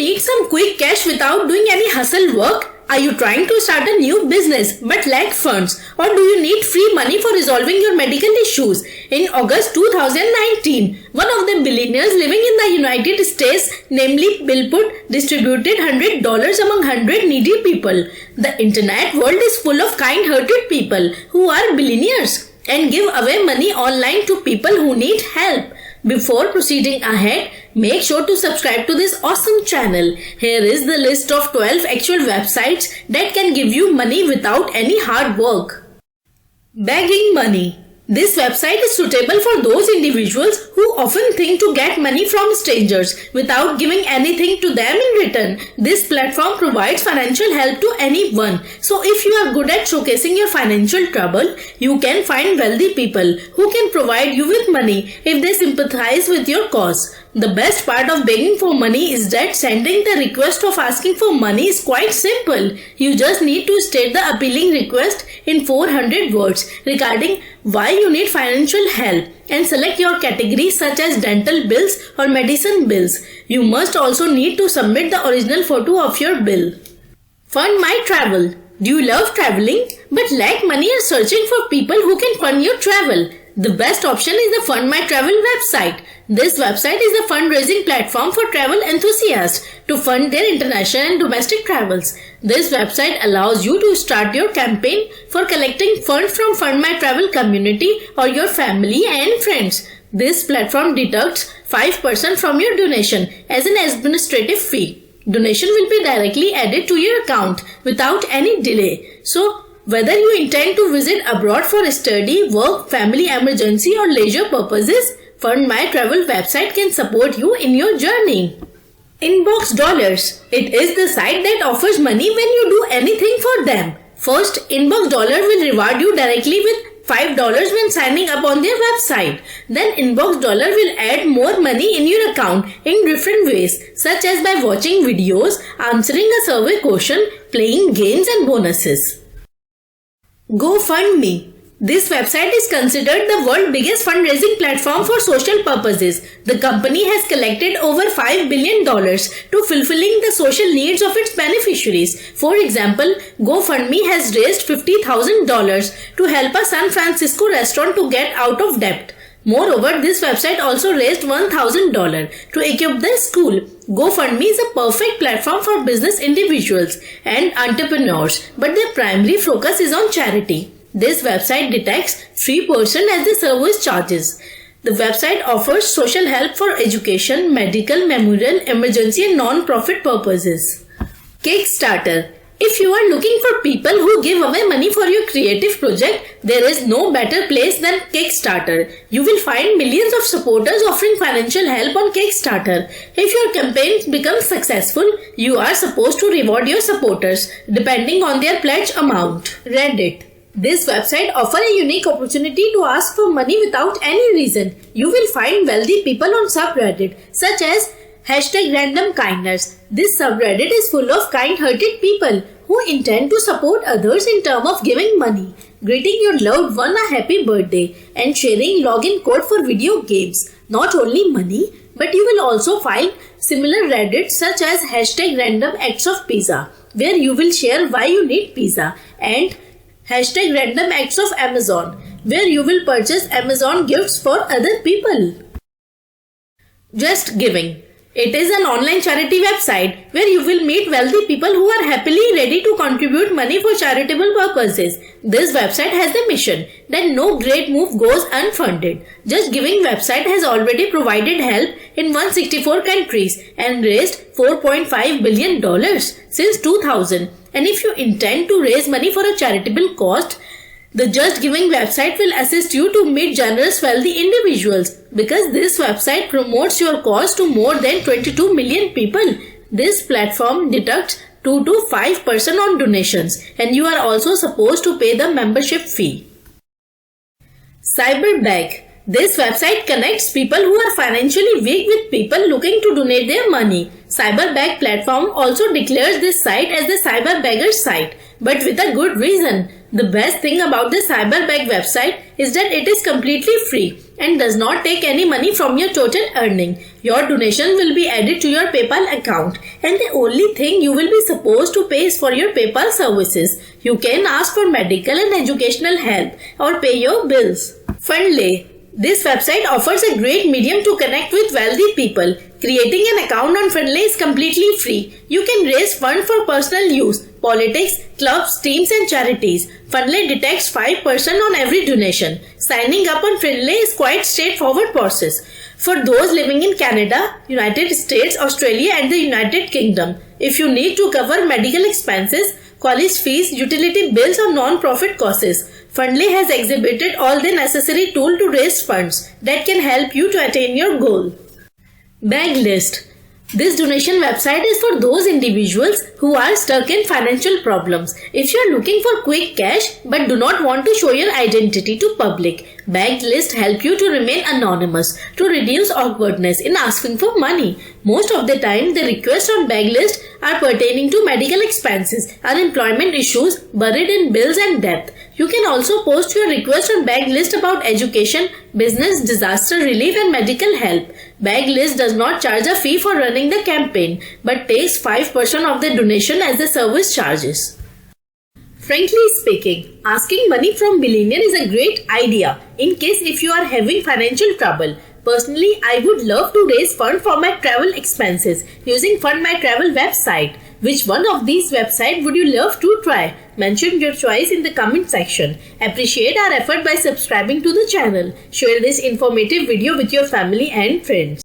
need some quick cash without doing any hustle work? Are you trying to start a new business but lack funds? Or do you need free money for resolving your medical issues? In August 2019, one of the billionaires living in the United States, namely Bill Putt, distributed $100 among 100 needy people. The internet world is full of kind-hearted people who are billionaires and give away money online to people who need help. Before proceeding ahead, make sure to subscribe to this awesome channel. Here is the list of 12 actual websites that can give you money without any hard work. Begging money. This website is suitable for those individuals who often think to get money from strangers without giving anything to them in return. This platform provides financial help to anyone. So if you are good at showcasing your financial trouble, you can find wealthy people who can provide you with money if they sympathize with your cause. The best part of begging for money is that sending the request of asking for money is quite simple. You just need to state the appealing request in 400 words regarding why you need financial help and select your categories such as dental bills or medicine bills. You must also need to submit the original photo of your bill. Fund My Travel. Do you love traveling but lack money or searching for people who can fund your travel? The best option is the Fund My Travel website. This website is a fundraising platform for travel enthusiasts to fund their international and domestic travels. This website allows you to start your campaign for collecting funds from Fund My Travel community or your family and friends. This platform deducts 5% from your donation as an administrative fee. Donation will be directly added to your account without any delay. So, whether you intend to visit abroad for study, work, family emergency or leisure purposes, Fund My Travel website can support you in your journey. Inbox Dollars. It is the site that offers money when you do anything for them. First, Inbox Dollar will reward you directly with $5 when signing up on their website. Then Inbox Dollar will add more money in your account in different ways, such as by watching videos, answering a survey question, playing games and bonuses. GoFundMe. This website is considered the world's biggest fundraising platform for social purposes. The company has collected over $5 billion to fulfilling the social needs of its beneficiaries. For example, GoFundMe has raised $50,000 to help a San Francisco restaurant to get out of debt. Moreover, this website also raised $1,000 to equip the school. GoFundMe is a perfect platform for business individuals and entrepreneurs, but their primary focus is on charity. This website detects 3% as the service charges. The website offers social help for education, medical, memorial, emergency and non-profit purposes. Kickstarter. If you are looking for people who give away money for your creative project, there is no better place than Kickstarter. You will find millions of supporters offering financial help on Kickstarter. If your campaign becomes successful, you are supposed to reward your supporters depending on their pledge amount. Reddit. This website offers a unique opportunity to ask for money without any reason. You will find wealthy people on subreddit such as #RandomKindness. This subreddit is full of kind-hearted people who intend to support others in terms of giving money, greeting your loved one a happy birthday, and sharing login code for video games. Not only money, but you will also find similar Reddits such as #RandomActsOfPizza, where you will share why you need pizza, and #RandomActsOfAmazon, where you will purchase Amazon gifts for other people. Just Giving. It is an online charity website where you will meet wealthy people who are happily ready to contribute money for charitable purposes. This website has the mission that no great move goes unfunded. Just Giving website has already provided help in 164 countries and raised $4.5 billion since 2000. And if you intend to raise money for a charitable cause, the Just Giving website will assist you to meet generous wealthy individuals because this website promotes your cause to more than 22 million people. This platform deducts 2 to 5% on donations and you are also supposed to pay the membership fee. Cyberbag. This website connects people who are financially weak with people looking to donate their money. Cyberbag platform also declares this site as the Cyberbagger site, but with a good reason. The best thing about the Cyberbag website is that it is completely free and does not take any money from your total earning. Your donation will be added to your PayPal account and the only thing you will be supposed to pay is for your PayPal services. You can ask for medical and educational help or pay your bills. Fundly. This website offers a great medium to connect with wealthy people. Creating an account on Fundly is completely free. You can raise funds for personal use, politics, clubs, teams and charities. Fundly detects 5% on every donation. Signing up on Fundly is quite straightforward process. For those living in Canada, United States, Australia and the United Kingdom, if you need to cover medical expenses, college fees, utility bills or non-profit costs, Fundly has exhibited all the necessary tools to raise funds that can help you to attain your goal. Baglist. This donation website is for those individuals who are stuck in financial problems. If you are looking for quick cash but do not want to show your identity to public, Baglist help you to remain anonymous to reduce awkwardness in asking for money. Most of the time, the requests on Baglist are pertaining to medical expenses, unemployment issues, buried in bills and debt. You can also post your request on Baglist about education, business, disaster relief and medical help. Baglist does not charge a fee for running the campaign but takes 5% of the donation as the service charges. Frankly speaking, asking money from billionaire is a great idea in case if you are having financial trouble. Personally, I would love to raise funds for my travel expenses using Fund My Travel website. Which one of these websites would you love to try? Mention your choice in the comment section. Appreciate our effort by subscribing to the channel. Share this informative video with your family and friends.